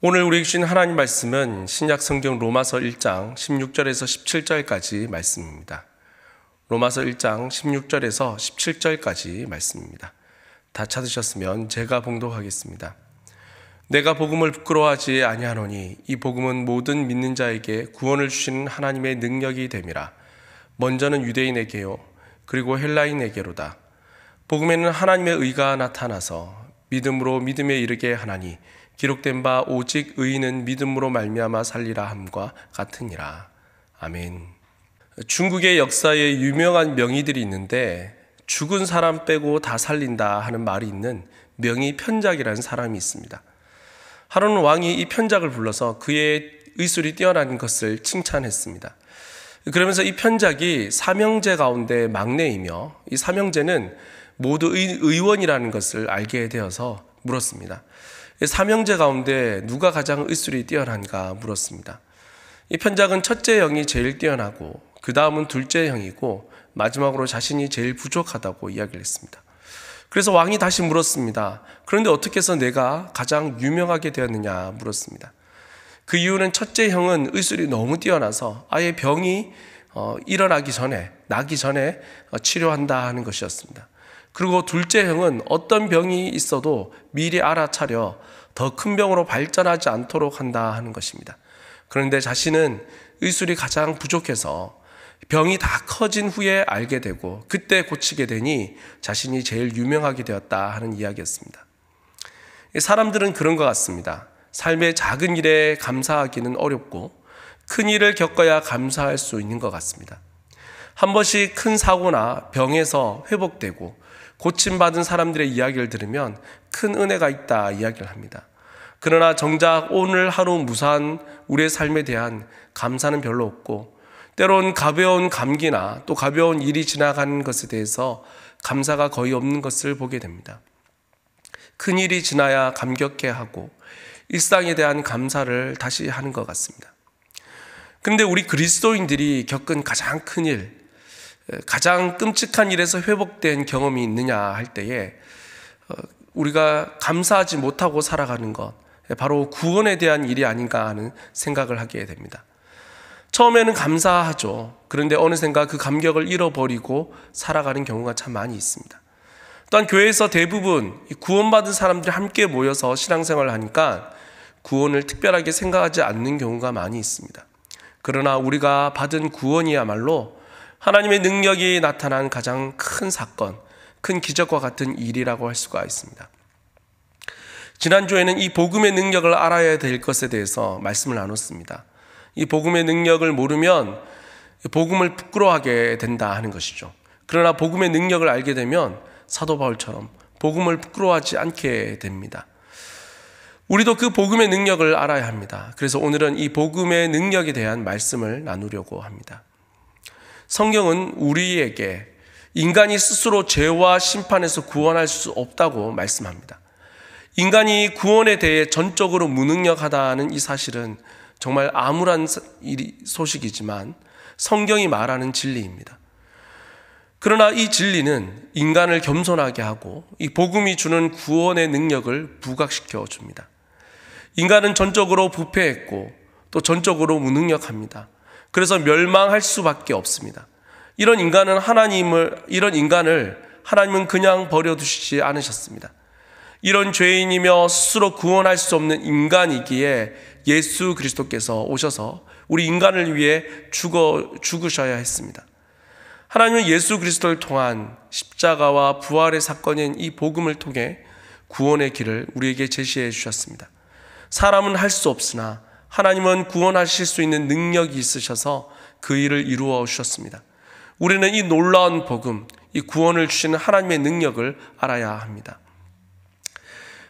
오늘 우리에게 주신 하나님 말씀은 신약 성경 로마서 1장 16절에서 17절까지 말씀입니다. 로마서 1장 16절에서 17절까지 말씀입니다. 다 찾으셨으면 제가 봉독하겠습니다. 내가 복음을 부끄러워하지 아니하노니 이 복음은 모든 믿는 자에게 구원을 주시는 하나님의 능력이 됨이라. 먼저는 유대인에게요 그리고 헬라인에게로다. 복음에는 하나님의 의가 나타나서 믿음으로 믿음에 이르게 하나니 기록된 바 오직 의인은 믿음으로 말미암아 살리라 함과 같으니라. 아멘. 중국의 역사에 유명한 명의들이 있는데 죽은 사람 빼고 다 살린다 하는 말이 있는 명의 편작이라는 사람이 있습니다. 하루는 왕이 이 편작을 불러서 그의 의술이 뛰어난 것을 칭찬했습니다. 그러면서 이 편작이 삼형제 가운데 막내이며 이 삼형제는 모두 의원이라는 것을 알게 되어서 물었습니다. 삼형제 가운데 누가 가장 의술이 뛰어난가 물었습니다. 이 편작은 첫째 형이 제일 뛰어나고 그 다음은 둘째 형이고 마지막으로 자신이 제일 부족하다고 이야기를 했습니다. 그래서 왕이 다시 물었습니다. 그런데 어떻게 해서 내가 가장 유명하게 되었느냐 물었습니다. 그 이유는 첫째 형은 의술이 너무 뛰어나서 아예 병이 나기 전에 치료한다 하는 것이었습니다. 그리고 둘째 형은 어떤 병이 있어도 미리 알아차려 더 큰 병으로 발전하지 않도록 한다 하는 것입니다. 그런데 자신은 의술이 가장 부족해서 병이 다 커진 후에 알게 되고 그때 고치게 되니 자신이 제일 유명하게 되었다 하는 이야기였습니다. 사람들은 그런 것 같습니다. 삶의 작은 일에 감사하기는 어렵고 큰 일을 겪어야 감사할 수 있는 것 같습니다. 한 번씩 큰 사고나 병에서 회복되고 고침받은 사람들의 이야기를 들으면 큰 은혜가 있다 이야기를 합니다. 그러나 정작 오늘 하루 무사한 우리의 삶에 대한 감사는 별로 없고 때론 가벼운 감기나 또 가벼운 일이 지나가는 것에 대해서 감사가 거의 없는 것을 보게 됩니다. 큰 일이 지나야 감격해하고 일상에 대한 감사를 다시 하는 것 같습니다. 그런데 우리 그리스도인들이 겪은 가장 큰 일, 가장 끔찍한 일에서 회복된 경험이 있느냐 할 때에 우리가 감사하지 못하고 살아가는 것, 바로 구원에 대한 일이 아닌가 하는 생각을 하게 됩니다. 처음에는 감사하죠. 그런데 어느샌가 그 감격을 잃어버리고 살아가는 경우가 참 많이 있습니다. 또한 교회에서 대부분 구원받은 사람들이 함께 모여서 신앙생활을 하니까 구원을 특별하게 생각하지 않는 경우가 많이 있습니다. 그러나 우리가 받은 구원이야말로 하나님의 능력이 나타난 가장 큰 사건, 큰 기적과 같은 일이라고 할 수가 있습니다. 지난주에는 이 복음의 능력을 알아야 될 것에 대해서 말씀을 나눴습니다. 이 복음의 능력을 모르면 복음을 부끄러워하게 된다 하는 것이죠. 그러나 복음의 능력을 알게 되면 사도 바울처럼 복음을 부끄러워하지 않게 됩니다. 우리도 그 복음의 능력을 알아야 합니다. 그래서 오늘은 이 복음의 능력에 대한 말씀을 나누려고 합니다. 성경은 우리에게 인간이 스스로 죄와 심판에서 구원할 수 없다고 말씀합니다. 인간이 구원에 대해 전적으로 무능력하다는 이 사실은 정말 암울한 소식이지만 성경이 말하는 진리입니다. 그러나 이 진리는 인간을 겸손하게 하고 이 복음이 주는 구원의 능력을 부각시켜 줍니다. 인간은 전적으로 부패했고 또 전적으로 무능력합니다. 그래서 멸망할 수밖에 없습니다. 이런 인간을 하나님은 그냥 버려두시지 않으셨습니다. 이런 죄인이며 스스로 구원할 수 없는 인간이기에 예수 그리스도께서 오셔서 우리 인간을 위해 죽으셔야 했습니다. 하나님은 예수 그리스도를 통한 십자가와 부활의 사건인 이 복음을 통해 구원의 길을 우리에게 제시해 주셨습니다. 사람은 할 수 없으나 하나님은 구원하실 수 있는 능력이 있으셔서 그 일을 이루어 주셨습니다. 우리는 이 놀라운 복음, 이 구원을 주시는 하나님의 능력을 알아야 합니다.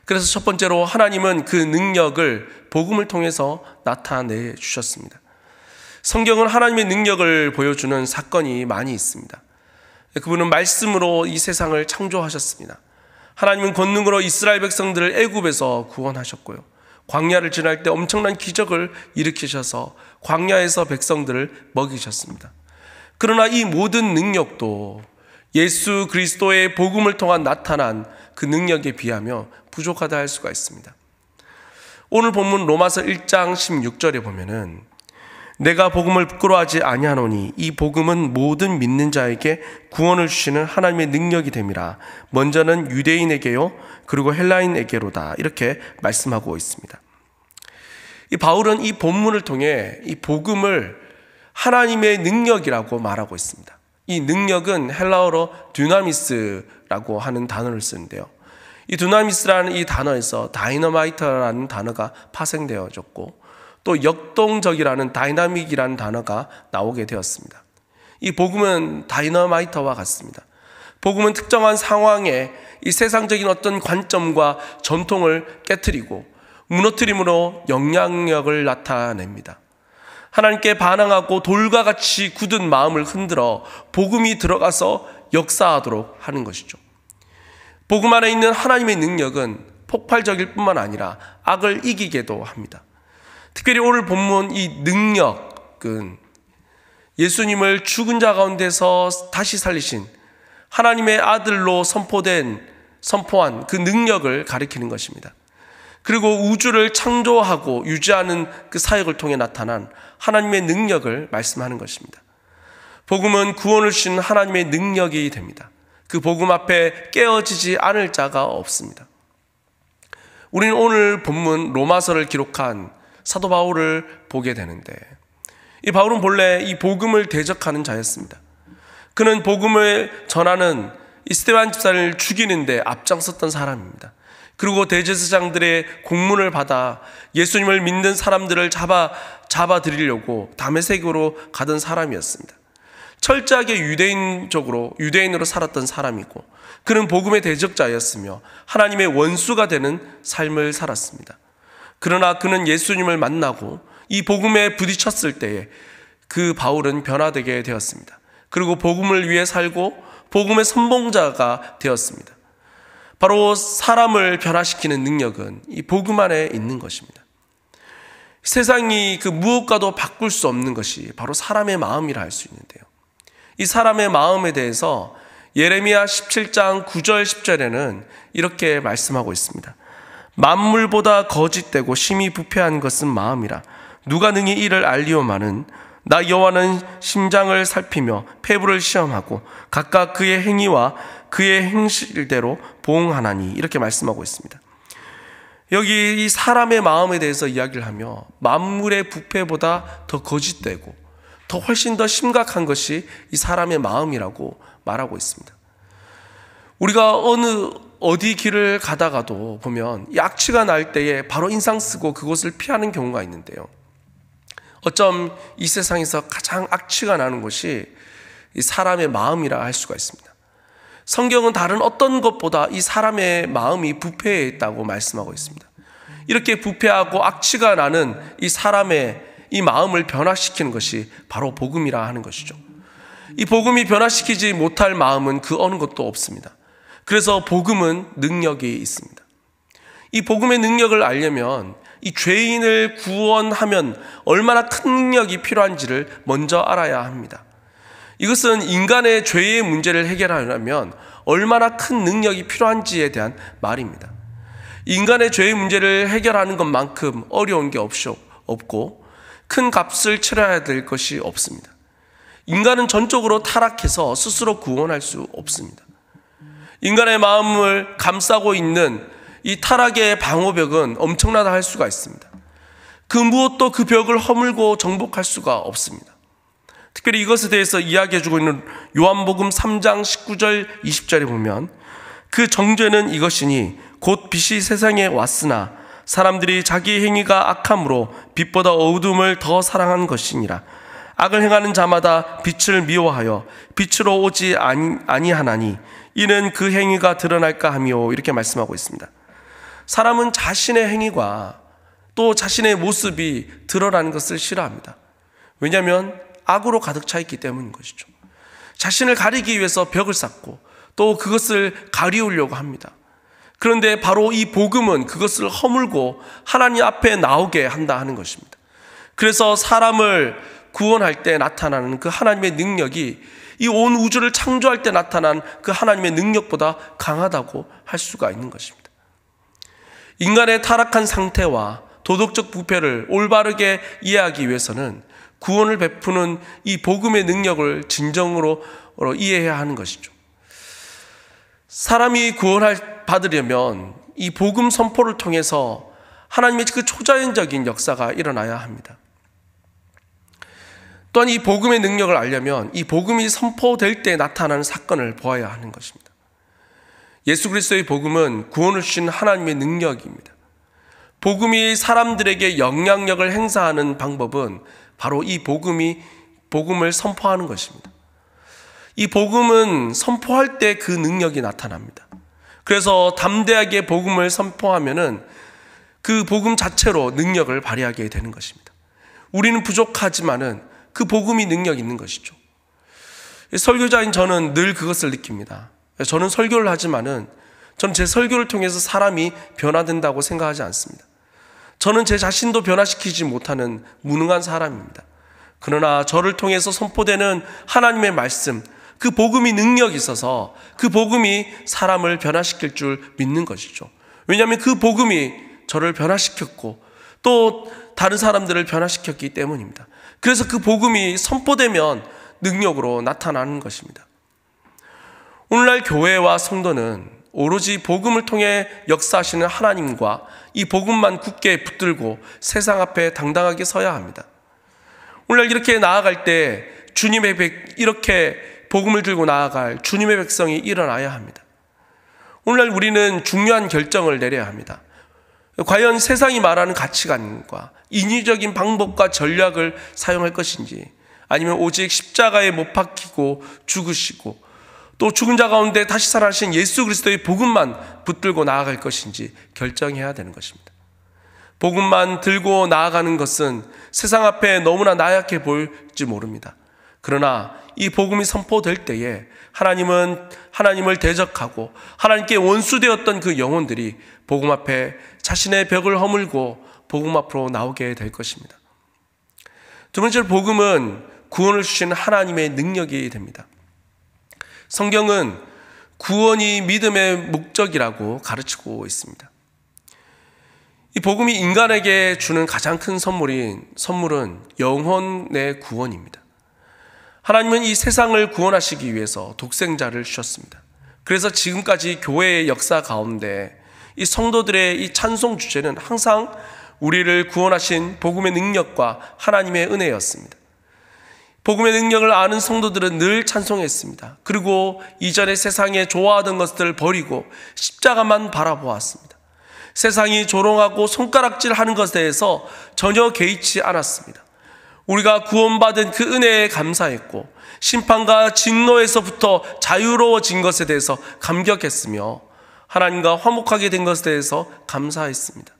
그래서 첫 번째로 하나님은 그 능력을 복음을 통해서 나타내 주셨습니다. 성경은 하나님의 능력을 보여주는 사건이 많이 있습니다. 그분은 말씀으로 이 세상을 창조하셨습니다. 하나님은 권능으로 이스라엘 백성들을 애굽에서 구원하셨고요. 광야를 지날 때 엄청난 기적을 일으키셔서 광야에서 백성들을 먹이셨습니다. 그러나 이 모든 능력도 예수 그리스도의 복음을 통한 나타난 그 능력에 비하며 부족하다 할 수가 있습니다. 오늘 본문 로마서 1장 16절에 보면은 내가 복음을 부끄러워하지 아니하노니 이 복음은 모든 믿는 자에게 구원을 주시는 하나님의 능력이 됨이라. 먼저는 유대인에게요 그리고 헬라인에게로다. 이렇게 말씀하고 있습니다. 이 바울은 이 본문을 통해 이 복음을 하나님의 능력이라고 말하고 있습니다. 이 능력은 헬라어로 듀나미스라고 하는 단어를 쓰는데요. 이 듀나미스라는 이 단어에서 다이너마이트라는 단어가 파생되어졌고 또 역동적이라는 다이나믹이라는 단어가 나오게 되었습니다. 이 복음은 다이너마이트와 같습니다. 복음은 특정한 상황에 이 세상적인 어떤 관점과 전통을 깨트리고 무너뜨림으로 영향력을 나타냅니다. 하나님께 반항하고 돌과 같이 굳은 마음을 흔들어 복음이 들어가서 역사하도록 하는 것이죠. 복음 안에 있는 하나님의 능력은 폭발적일 뿐만 아니라 악을 이기게도 합니다. 특별히 오늘 본문 이 능력은 예수님을 죽은 자 가운데서 다시 살리신 하나님의 아들로 선포한 그 능력을 가리키는 것입니다. 그리고 우주를 창조하고 유지하는 그 사역을 통해 나타난 하나님의 능력을 말씀하는 것입니다. 복음은 구원을 주시는 하나님의 능력이 됩니다. 그 복음 앞에 깨어지지 않을 자가 없습니다. 우리는 오늘 본문 로마서를 기록한 사도 바울을 보게 되는데 이 바울은 본래 이 복음을 대적하는 자였습니다. 그는 복음을 전하는 이 스데반 집사를 죽이는데 앞장섰던 사람입니다. 그리고 대제사장들의 공문을 받아 예수님을 믿는 사람들을 잡아들이려고 다메섹으로 가던 사람이었습니다. 철저하게 유대인으로 살았던 사람이고 그는 복음의 대적자였으며 하나님의 원수가 되는 삶을 살았습니다. 그러나 그는 예수님을 만나고 이 복음에 부딪혔을 때에 그 바울은 변화되게 되었습니다. 그리고 복음을 위해 살고 복음의 선봉자가 되었습니다. 바로 사람을 변화시키는 능력은 이 복음 안에 있는 것입니다. 세상이 그 무엇과도 바꿀 수 없는 것이 바로 사람의 마음이라 할 수 있는데요. 이 사람의 마음에 대해서 예레미야 17장 9절 10절에는 이렇게 말씀하고 있습니다. 만물보다 거짓되고 심히 부패한 것은 마음이라. 누가 능히 이를 알리오마는 나 여호와는 심장을 살피며 폐부를 시험하고 각각 그의 행위와 그의 행실대로 보응하나니. 이렇게 말씀하고 있습니다. 여기 이 사람의 마음에 대해서 이야기를 하며 만물의 부패보다 더 거짓되고 더 훨씬 더 심각한 것이 이 사람의 마음이라고 말하고 있습니다. 우리가 어디 길을 가다가도 보면 이 악취가 날 때에 바로 인상 쓰고 그곳을 피하는 경우가 있는데요. 어쩜 이 세상에서 가장 악취가 나는 것이 이 사람의 마음이라 할 수가 있습니다. 성경은 다른 어떤 것보다 이 사람의 마음이 부패해 있다고 말씀하고 있습니다. 이렇게 부패하고 악취가 나는 이 사람의 이 마음을 변화시키는 것이 바로 복음이라 하는 것이죠. 이 복음이 변화시키지 못할 마음은 그 어느 것도 없습니다. 그래서 복음은 능력이 있습니다. 이 복음의 능력을 알려면 이 죄인을 구원하면 얼마나 큰 능력이 필요한지를 먼저 알아야 합니다. 이것은 인간의 죄의 문제를 해결하려면 얼마나 큰 능력이 필요한지에 대한 말입니다. 인간의 죄의 문제를 해결하는 것만큼 어려운 게 없고 큰 값을 치러야 될 것이 없습니다. 인간은 전적으로 타락해서 스스로 구원할 수 없습니다. 인간의 마음을 감싸고 있는 이 타락의 방어벽은 엄청나다 할 수가 있습니다. 그 무엇도 그 벽을 허물고 정복할 수가 없습니다. 특별히 이것에 대해서 이야기해주고 있는 요한복음 3장 19절 20절에 보면 그 정죄는 이것이니 곧 빛이 세상에 왔으나 사람들이 자기 행위가 악함으로 빛보다 어두움을 더 사랑한 것이니라. 악을 행하는 자마다 빛을 미워하여 빛으로 오지 아니하나니 이는 그 행위가 드러날까 하며. 이렇게 말씀하고 있습니다. 사람은 자신의 행위가 또 자신의 모습이 드러나는 것을 싫어합니다. 왜냐하면 악으로 가득 차 있기 때문인 것이죠. 자신을 가리기 위해서 벽을 쌓고 또 그것을 가리우려고 합니다. 그런데 바로 이 복음은 그것을 허물고 하나님 앞에 나오게 한다 하는 것입니다. 그래서 사람을 구원할 때 나타나는 그 하나님의 능력이 이 온 우주를 창조할 때 나타난 그 하나님의 능력보다 강하다고 할 수가 있는 것입니다. 인간의 타락한 상태와 도덕적 부패를 올바르게 이해하기 위해서는 구원을 베푸는 이 복음의 능력을 진정으로 이해해야 하는 것이죠. 사람이 구원을 받으려면 이 복음 선포를 통해서 하나님의 그 초자연적인 역사가 일어나야 합니다. 또한 이 복음의 능력을 알려면 이 복음이 선포될 때 나타나는 사건을 보아야 하는 것입니다. 예수 그리스도의 복음은 구원을 주신 하나님의 능력입니다. 복음이 사람들에게 영향력을 행사하는 방법은 바로 이 복음을 선포하는 것입니다. 이 복음은 선포할 때 그 능력이 나타납니다. 그래서 담대하게 복음을 선포하면은 그 복음 자체로 능력을 발휘하게 되는 것입니다. 우리는 부족하지만은 그 복음이 능력 있는 것이죠. 설교자인 저는 늘 그것을 느낍니다. 저는 설교를 하지만은 저는 제 설교를 통해서 사람이 변화된다고 생각하지 않습니다. 저는 제 자신도 변화시키지 못하는 무능한 사람입니다. 그러나 저를 통해서 선포되는 하나님의 말씀, 그 복음이 능력이 있어서 그 복음이 사람을 변화시킬 줄 믿는 것이죠. 왜냐하면 그 복음이 저를 변화시켰고 또 다른 사람들을 변화시켰기 때문입니다. 그래서 그 복음이 선포되면 능력으로 나타나는 것입니다. 오늘날 교회와 성도는 오로지 복음을 통해 역사하시는 하나님과 이 복음만 굳게 붙들고 세상 앞에 당당하게 서야 합니다. 오늘날 이렇게 나아갈 때 이렇게 복음을 들고 나아갈 주님의 백성이 일어나야 합니다. 오늘날 우리는 중요한 결정을 내려야 합니다. 과연 세상이 말하는 가치관과 인위적인 방법과 전략을 사용할 것인지, 아니면 오직 십자가에 못 박히고 죽으시고 또 죽은 자 가운데 다시 살아나신 예수 그리스도의 복음만 붙들고 나아갈 것인지 결정해야 되는 것입니다. 복음만 들고 나아가는 것은 세상 앞에 너무나 나약해 보일지 모릅니다. 그러나 이 복음이 선포될 때에 하나님을 대적하고 하나님께 원수되었던 그 영혼들이 복음 앞에 자신의 벽을 허물고 복음 앞으로 나오게 될 것입니다. 두 번째로 복음은 구원을 주시는 하나님의 능력이 됩니다. 성경은 구원이 믿음의 목적이라고 가르치고 있습니다. 이 복음이 인간에게 주는 가장 큰 선물은 영혼의 구원입니다. 하나님은 이 세상을 구원하시기 위해서 독생자를 주셨습니다. 그래서 지금까지 교회의 역사 가운데 이 성도들의 이 찬송 주제는 항상 우리를 구원하신 복음의 능력과 하나님의 은혜였습니다. 복음의 능력을 아는 성도들은 늘 찬송했습니다. 그리고 이전에 세상에 좋아하던 것들을 버리고 십자가만 바라보았습니다. 세상이 조롱하고 손가락질하는 것에 대해서 전혀 개의치 않았습니다. 우리가 구원받은 그 은혜에 감사했고 심판과 진노에서부터 자유로워진 것에 대해서 감격했으며 하나님과 화목하게 된 것에 대해서 감사했습니다.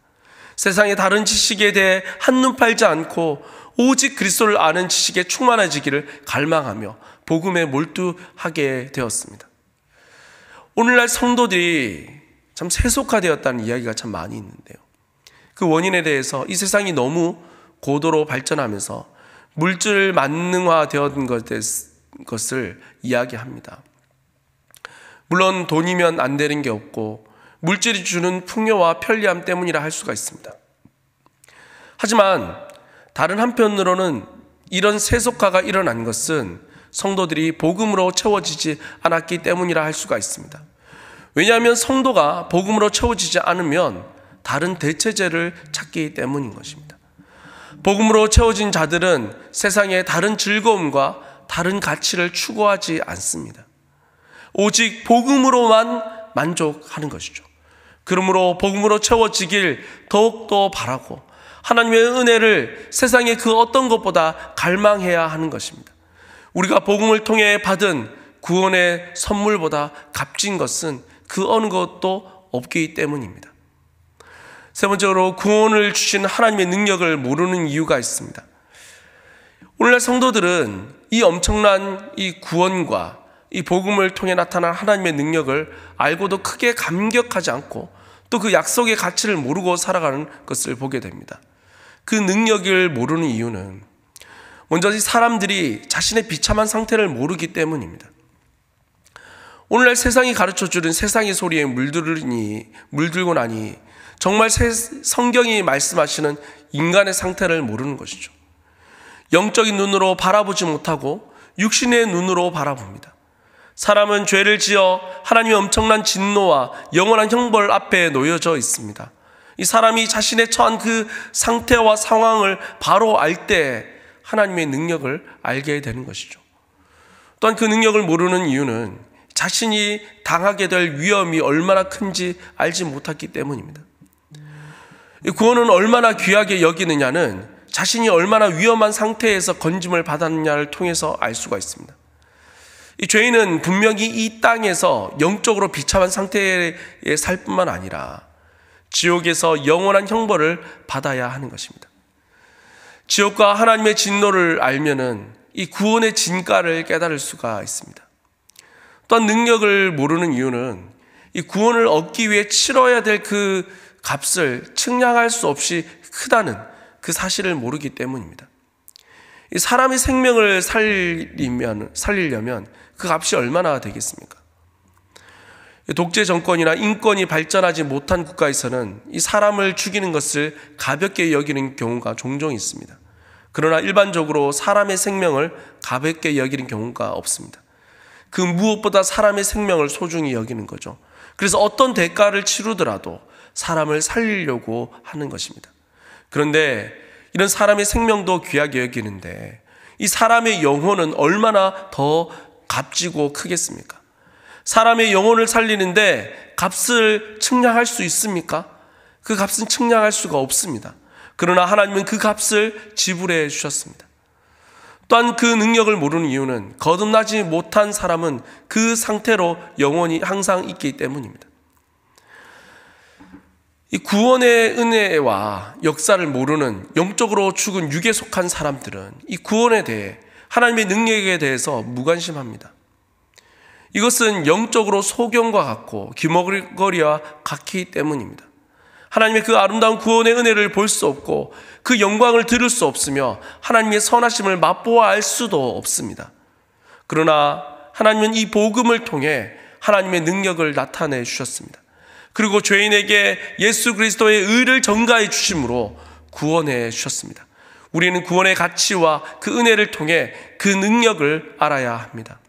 세상의 다른 지식에 대해 한눈 팔지 않고 오직 그리스도를 아는 지식에 충만해지기를 갈망하며 복음에 몰두하게 되었습니다. 오늘날 성도들이 참 세속화되었다는 이야기가 참 많이 있는데요. 그 원인에 대해서 이 세상이 너무 고도로 발전하면서 물질 만능화되었던 것을 이야기합니다. 물론 돈이면 안 되는 게 없고 물질이 주는 풍요와 편리함 때문이라 할 수가 있습니다. 하지만 다른 한편으로는 이런 세속화가 일어난 것은 성도들이 복음으로 채워지지 않았기 때문이라 할 수가 있습니다. 왜냐하면 성도가 복음으로 채워지지 않으면 다른 대체제를 찾기 때문인 것입니다. 복음으로 채워진 자들은 세상의 다른 즐거움과 다른 가치를 추구하지 않습니다. 오직 복음으로만 만족하는 것이죠. 그러므로 복음으로 채워지길 더욱더 바라고 하나님의 은혜를 세상의 그 어떤 것보다 갈망해야 하는 것입니다. 우리가 복음을 통해 받은 구원의 선물보다 값진 것은 그 어느 것도 없기 때문입니다. 세 번째로 구원을 주신 하나님의 능력을 모르는 이유가 있습니다. 오늘날 성도들은 이 엄청난 이 구원과 이 복음을 통해 나타난 하나님의 능력을 알고도 크게 감격하지 않고 또 그 약속의 가치를 모르고 살아가는 것을 보게 됩니다. 그 능력을 모르는 이유는 먼저 이 사람들이 자신의 비참한 상태를 모르기 때문입니다. 오늘날 세상이 가르쳐주는 세상의 소리에 물들고 나니 정말 성경이 말씀하시는 인간의 상태를 모르는 것이죠. 영적인 눈으로 바라보지 못하고 육신의 눈으로 바라봅니다. 사람은 죄를 지어 하나님의 엄청난 진노와 영원한 형벌 앞에 놓여져 있습니다. 이 사람이 자신의 처한 그 상태와 상황을 바로 알 때 하나님의 능력을 알게 되는 것이죠. 또한 그 능력을 모르는 이유는 자신이 당하게 될 위험이 얼마나 큰지 알지 못했기 때문입니다. 구원은 얼마나 귀하게 여기느냐는 자신이 얼마나 위험한 상태에서 건짐을 받았느냐를 통해서 알 수가 있습니다. 이 죄인은 분명히 이 땅에서 영적으로 비참한 상태에 살 뿐만 아니라 지옥에서 영원한 형벌을 받아야 하는 것입니다. 지옥과 하나님의 진노를 알면은 이 구원의 진가를 깨달을 수가 있습니다. 또한 능력을 모르는 이유는 이 구원을 얻기 위해 치러야 될 그 값을 측량할 수 없이 크다는 그 사실을 모르기 때문입니다. 이 사람의 생명을 살리려면 그 값이 얼마나 되겠습니까? 독재 정권이나 인권이 발전하지 못한 국가에서는 이 사람을 죽이는 것을 가볍게 여기는 경우가 종종 있습니다. 그러나 일반적으로 사람의 생명을 가볍게 여기는 경우가 없습니다. 그 무엇보다 사람의 생명을 소중히 여기는 거죠. 그래서 어떤 대가를 치르더라도 사람을 살리려고 하는 것입니다. 그런데 이런 사람의 생명도 귀하게 여기는데 이 사람의 영혼은 얼마나 더 값지고 크겠습니까? 사람의 영혼을 살리는데 값을 측량할 수 있습니까? 그 값은 측량할 수가 없습니다. 그러나 하나님은 그 값을 지불해 주셨습니다. 또한 그 능력을 모르는 이유는 거듭나지 못한 사람은 그 상태로 영원히 항상 있기 때문입니다. 이 구원의 은혜와 역사를 모르는 영적으로 죽은 육에 속한 사람들은 이 구원에 대해 하나님의 능력에 대해서 무관심합니다. 이것은 영적으로 소경과 같고 귀머거리와 같기 때문입니다. 하나님의 그 아름다운 구원의 은혜를 볼 수 없고 그 영광을 들을 수 없으며 하나님의 선하심을 맛보아 알 수도 없습니다. 그러나 하나님은 이 복음을 통해 하나님의 능력을 나타내 주셨습니다. 그리고 죄인에게 예수 그리스도의 의를 전가해 주심으로 구원해 주셨습니다. 우리는 구원의 가치와 그 은혜를 통해 그 능력을 알아야 합니다.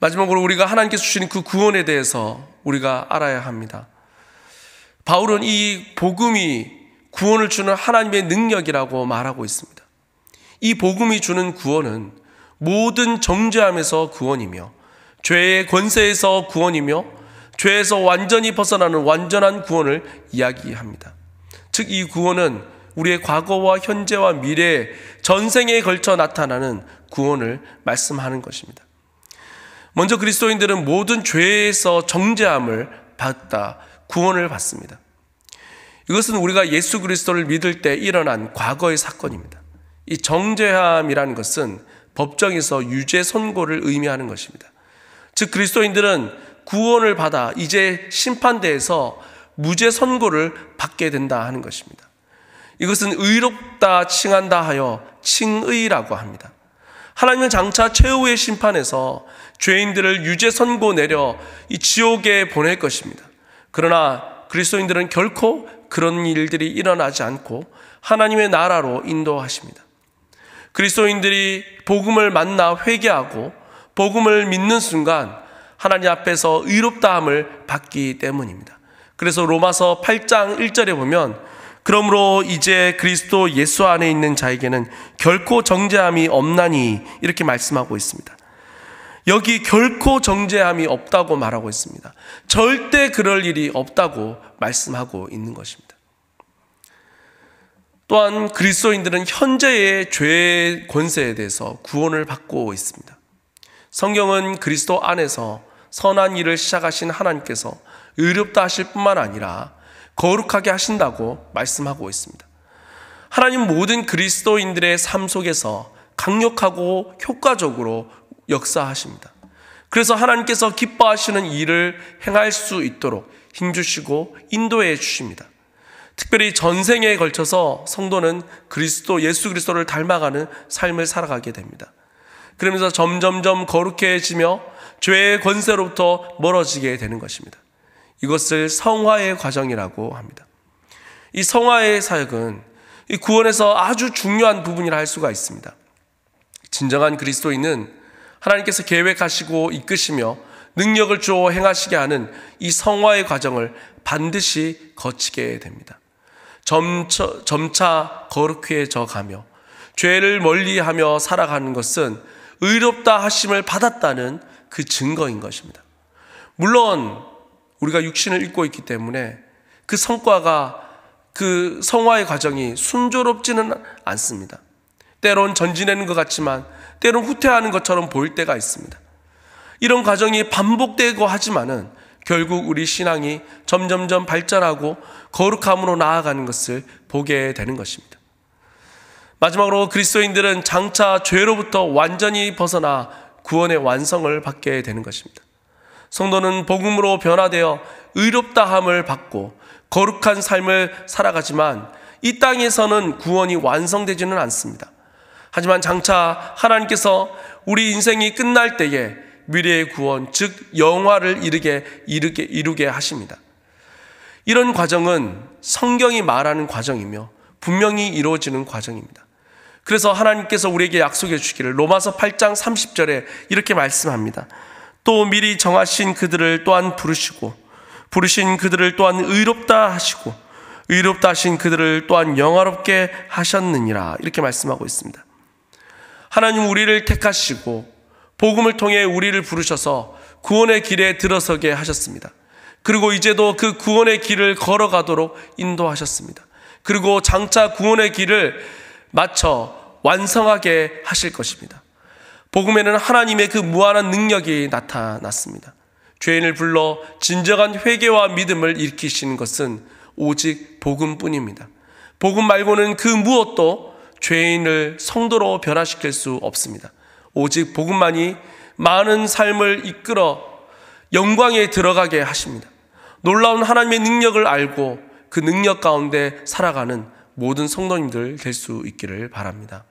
마지막으로 우리가 하나님께서 주시는 그 구원에 대해서 우리가 알아야 합니다. 바울은 이 복음이 구원을 주는 하나님의 능력이라고 말하고 있습니다. 이 복음이 주는 구원은 모든 정죄함에서 구원이며 죄의 권세에서 구원이며 죄에서 완전히 벗어나는 완전한 구원을 이야기합니다. 즉 이 구원은 우리의 과거와 현재와 미래 전생에 걸쳐 나타나는 구원을 말씀하는 것입니다. 먼저 그리스도인들은 모든 죄에서 정죄함을 받다 구원을 받습니다. 이것은 우리가 예수 그리스도를 믿을 때 일어난 과거의 사건입니다. 이 정죄함이라는 것은 법정에서 유죄 선고를 의미하는 것입니다. 즉 그리스도인들은 구원을 받아 이제 심판대에서 무죄 선고를 받게 된다 하는 것입니다. 이것은 의롭다 칭한다 하여 칭의라고 합니다. 하나님은 장차 최후의 심판에서 죄인들을 유죄 선고 내려 이 지옥에 보낼 것입니다. 그러나 그리스도인들은 결코 그런 일들이 일어나지 않고 하나님의 나라로 인도하십니다. 그리스도인들이 복음을 만나 회개하고 복음을 믿는 순간 하나님 앞에서 의롭다함을 받기 때문입니다. 그래서 로마서 8장 1절에 보면 그러므로 이제 그리스도 예수 안에 있는 자에게는 결코 정죄함이 없나니 이렇게 말씀하고 있습니다. 여기 결코 정죄함이 없다고 말하고 있습니다. 절대 그럴 일이 없다고 말씀하고 있는 것입니다. 또한 그리스도인들은 현재의 죄의 권세에 대해서 구원을 받고 있습니다. 성경은 그리스도 안에서 선한 일을 시작하신 하나님께서 의롭다 하실 뿐만 아니라 거룩하게 하신다고 말씀하고 있습니다. 하나님 모든 그리스도인들의 삶 속에서 강력하고 효과적으로 역사하십니다. 그래서 하나님께서 기뻐하시는 일을 행할 수 있도록 힘주시고 인도해 주십니다. 특별히 전생에 걸쳐서 성도는 예수 그리스도를 닮아가는 삶을 살아가게 됩니다. 그러면서 점점점 거룩해지며 죄의 권세로부터 멀어지게 되는 것입니다. 이것을 성화의 과정이라고 합니다. 이 성화의 사역은 이 구원에서 아주 중요한 부분이라 할 수가 있습니다. 진정한 그리스도인은 하나님께서 계획하시고 이끄시며 능력을 주어 행하시게 하는 이 성화의 과정을 반드시 거치게 됩니다. 점차 거룩해져 가며 죄를 멀리하며 살아가는 것은 의롭다 하심을 받았다는 그 증거인 것입니다. 물론 우리가 육신을 입고 있기 때문에 그 성과가, 그 성화의 과정이 순조롭지는 않습니다. 때론 전진하는 것 같지만 때론 후퇴하는 것처럼 보일 때가 있습니다. 이런 과정이 반복되고 하지만은 결국 우리 신앙이 점점점 발전하고 거룩함으로 나아가는 것을 보게 되는 것입니다. 마지막으로 그리스도인들은 장차 죄로부터 완전히 벗어나 구원의 완성을 받게 되는 것입니다. 성도는 복음으로 변화되어 의롭다함을 받고 거룩한 삶을 살아가지만 이 땅에서는 구원이 완성되지는 않습니다. 하지만 장차 하나님께서 우리 인생이 끝날 때에 미래의 구원, 즉 영화를 이루게 하십니다. 이런 과정은 성경이 말하는 과정이며 분명히 이루어지는 과정입니다. 그래서 하나님께서 우리에게 약속해 주시기를 로마서 8장 30절에 이렇게 말씀합니다. 또 미리 정하신 그들을 또한 부르신 그들을 또한 의롭다 하시고 의롭다 하신 그들을 또한 영화롭게 하셨느니라, 이렇게 말씀하고 있습니다. 하나님 우리를 택하시고 복음을 통해 우리를 부르셔서 구원의 길에 들어서게 하셨습니다. 그리고 이제도 그 구원의 길을 걸어가도록 인도하셨습니다. 그리고 장차 구원의 길을 마쳐 완성하게 하실 것입니다. 복음에는 하나님의 그 무한한 능력이 나타났습니다. 죄인을 불러 진정한 회개와 믿음을 일으키시는 것은 오직 복음뿐입니다. 복음 말고는 그 무엇도 죄인을 성도로 변화시킬 수 없습니다. 오직 복음만이 많은 삶을 이끌어 영광에 들어가게 하십니다. 놀라운 하나님의 능력을 알고 그 능력 가운데 살아가는 모든 성도님들 될 수 있기를 바랍니다.